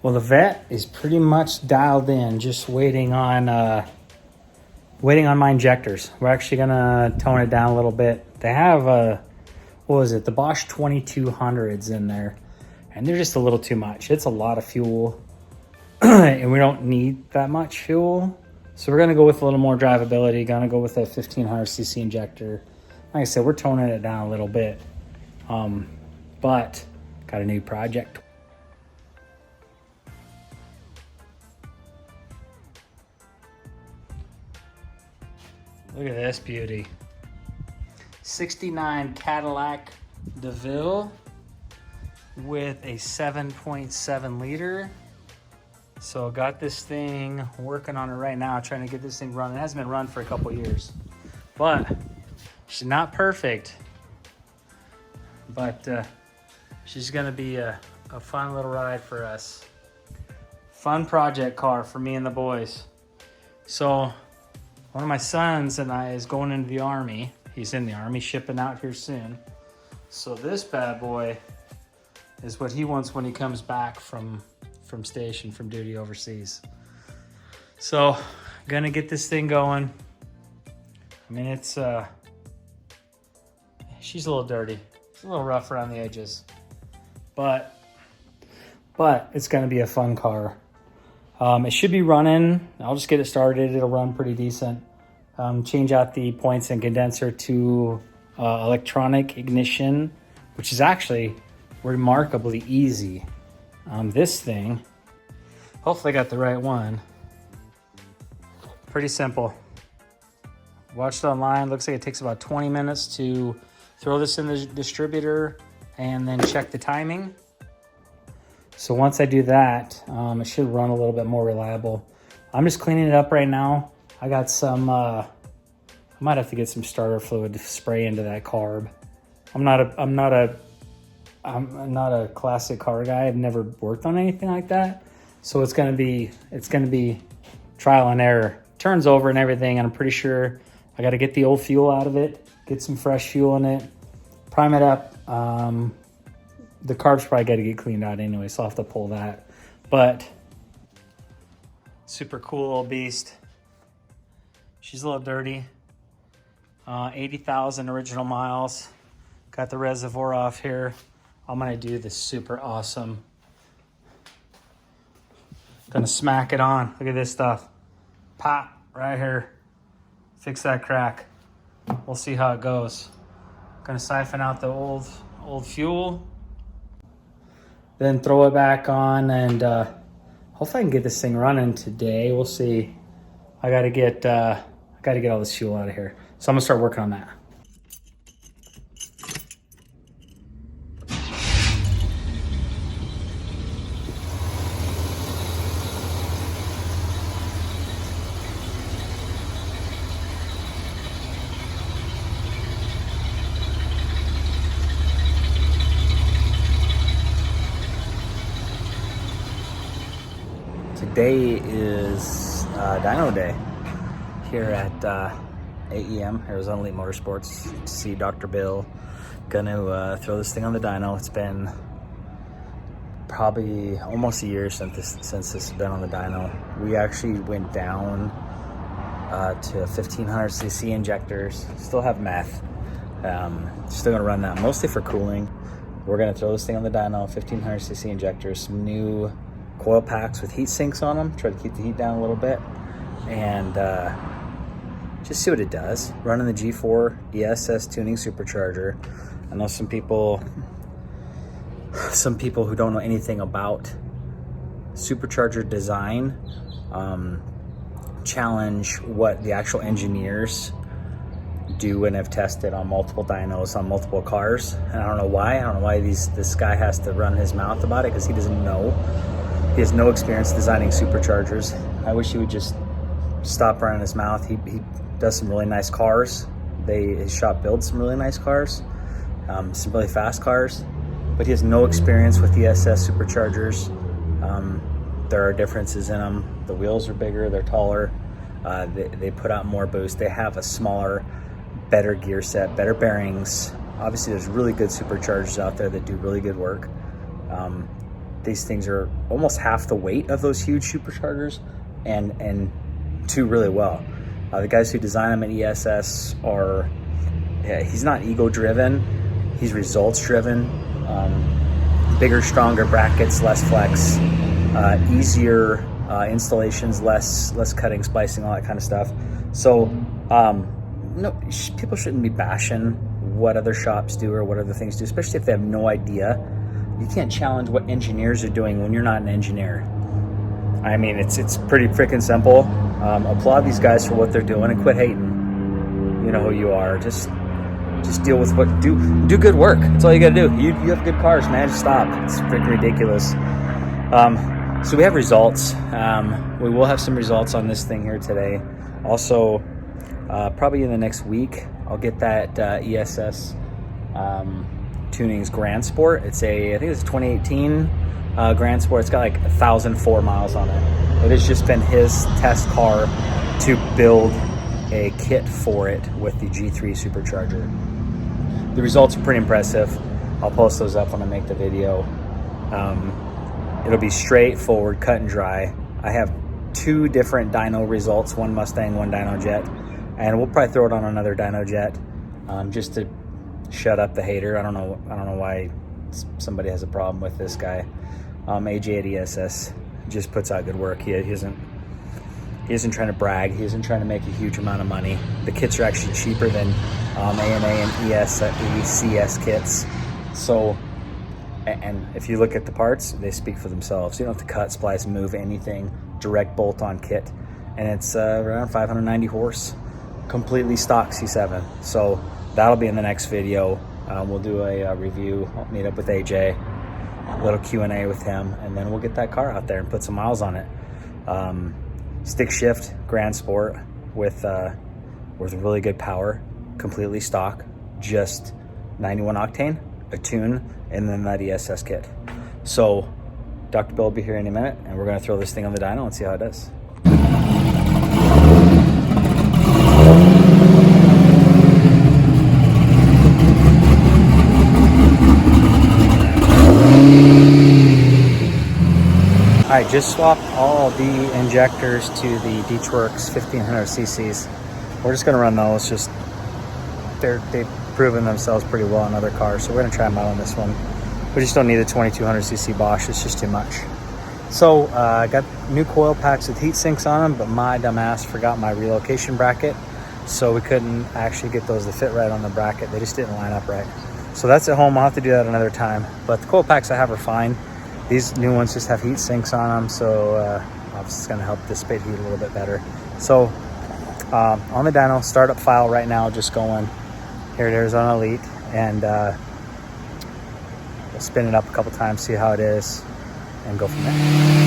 Well, the vet is pretty much dialed in, just waiting on my injectors. We're actually gonna tone it down a little bit. They have what was it, the Bosch 2200s in there, and they're just a little too much. It's a lot of fuel, and we don't need that much fuel. So we're gonna go with a little more drivability. Gonna go with a 1500cc injector. Like I said, we're toning it down a little bit, but got a new project. Look at this beauty. 69 Cadillac Deville with a 7.7 liter. So got this thing, working on it right now, trying to get this thing running. It hasn't been run for a couple years, but she's not perfect. But she's gonna be a fun little ride for us. Fun project car for me and the boys. So one of my sons and I is going into the Army. He's in the Army, shipping out here soon. So this bad boy is what he wants when he comes back from station, from duty overseas. So gonna get this thing going. I mean, it's she's a little dirty. It's a little rough around the edges, but it's gonna be a fun car. It should be running. I'll just get it started. It'll run pretty decent. Change out the points and condenser to electronic ignition, which is actually remarkably easy. This thing, hopefully I got the right one. Pretty simple. Watched online. Looks like it takes about 20 minutes to throw this in the distributor and then check the timing. So once I do that, it should run a little bit more reliable. I'm just cleaning it up right now. I got some, I might have to get some starter fluid to spray into that carb. I'm not a classic car guy. I've never worked on anything like that. So it's gonna be trial and error. Turns over and everything, and I'm pretty sure I gotta get the old fuel out of it, get some fresh fuel in it, prime it up. The carb's probably got to get cleaned out anyway, so I'll have to pull that. But super cool little beast. She's a little dirty. 80,000 original miles. Got the reservoir off here. I'm gonna do this super awesome. Gonna smack it on. Look at this stuff. Pop right here. Fix that crack. We'll see how it goes. Gonna siphon out the old fuel. Then throw it back on, and hopefully I can get this thing running today. We'll see. I gotta get all this fuel out of here. So I'm gonna start working on that. Today is dyno day here at AEM, Arizona Elite Motorsports, to see Dr. Bill. Gonna throw this thing on the dyno. It's been probably almost a year since this has been on the dyno. We actually went down to 1500cc injectors. Still have meth. Still gonna run that mostly for cooling. We're gonna throw this thing on the dyno, 1500cc injectors, some new coil packs with heat sinks on them, try to keep the heat down a little bit, and just see what it does. Running the G4 ESS tuning supercharger. I know some people who don't know anything about supercharger design challenge what the actual engineers do and have tested on multiple dynos on multiple cars. And I don't know why this guy has to run his mouth about it, because he doesn't know. He has no experience designing superchargers. I wish he would just stop running his mouth. He does some really nice cars. His shop builds some really nice cars, some really fast cars, but he has no experience with ESS superchargers. There are differences in them. The wheels are bigger, they're taller, they put out more boost. They have a smaller, better gear set, better bearings. Obviously there's really good superchargers out there that do really good work. these things are almost half the weight of those huge superchargers and do really well. The guys who design them at ESS are, he's not ego driven, he's results driven. Bigger, stronger brackets, less flex, easier installations, less cutting, splicing, all that kind of stuff. So no, people shouldn't be bashing what other shops do or what other things do, especially if they have no idea. You can't challenge what engineers are doing when you're not an engineer. I mean, it's pretty freaking simple. Applaud these guys for what they're doing and quit hating. You know who you are. Just deal with what, do good work. That's all you gotta do. You have good cars, man. Just stop. It's freaking ridiculous. So we have results. We will have some results on this thing here today. Also, probably in the next week, I'll get that ESS Tuning's Grand Sport. I think it's a 2018 Grand Sport. It's got like 1,004 miles on it. It has just been his test car to build a kit for it with the G3 supercharger. The results are pretty impressive. I'll post those up when I make the video. It'll be straightforward, cut and dry. I have 2 different dyno results, one Mustang, one dyno jet, and we'll probably throw it on another dyno jet just to shut up the hater. I don't know why somebody has a problem with this guy. AJ at ESS just puts out good work. He isn't trying to brag. He isn't trying to make a huge amount of money. The kits are actually cheaper than ANA and ECS kits. So, and if you look at the parts, they speak for themselves. You don't have to cut, splice, move anything. Direct bolt-on kit, and it's around 590 horse, completely stock C7. So that'll be in the next video. We'll do a review. I'll meet up with AJ, a little Q&A with him, and then we'll get that car out there and put some miles on it. Stick shift Grand Sport with really good power, completely stock, just 91 octane, a tune, and then that ESS kit. So Dr. Bill will be here in a minute, and we're going to throw this thing on the dyno and see how it does. All right, just swapped all the injectors to the Beachworks 1500 cc's. We're just going to run those. They've proven themselves pretty well on other cars, so we're going to try them out on this one. We just don't need a 2200 cc Bosch. It's just too much. So I got new coil packs with heat sinks on them, but my dumb ass forgot my relocation bracket, so we couldn't actually get those to fit right on the bracket. They just didn't line up right. So that's at home. I'll have to do that another time. But the coil packs I have are fine. These new ones just have heat sinks on them, so obviously it's going to help dissipate heat a little bit better. So on the dyno, startup file right now, just going here at Arizona Elite, and we'll spin it up a couple times, see how it is, and go from there.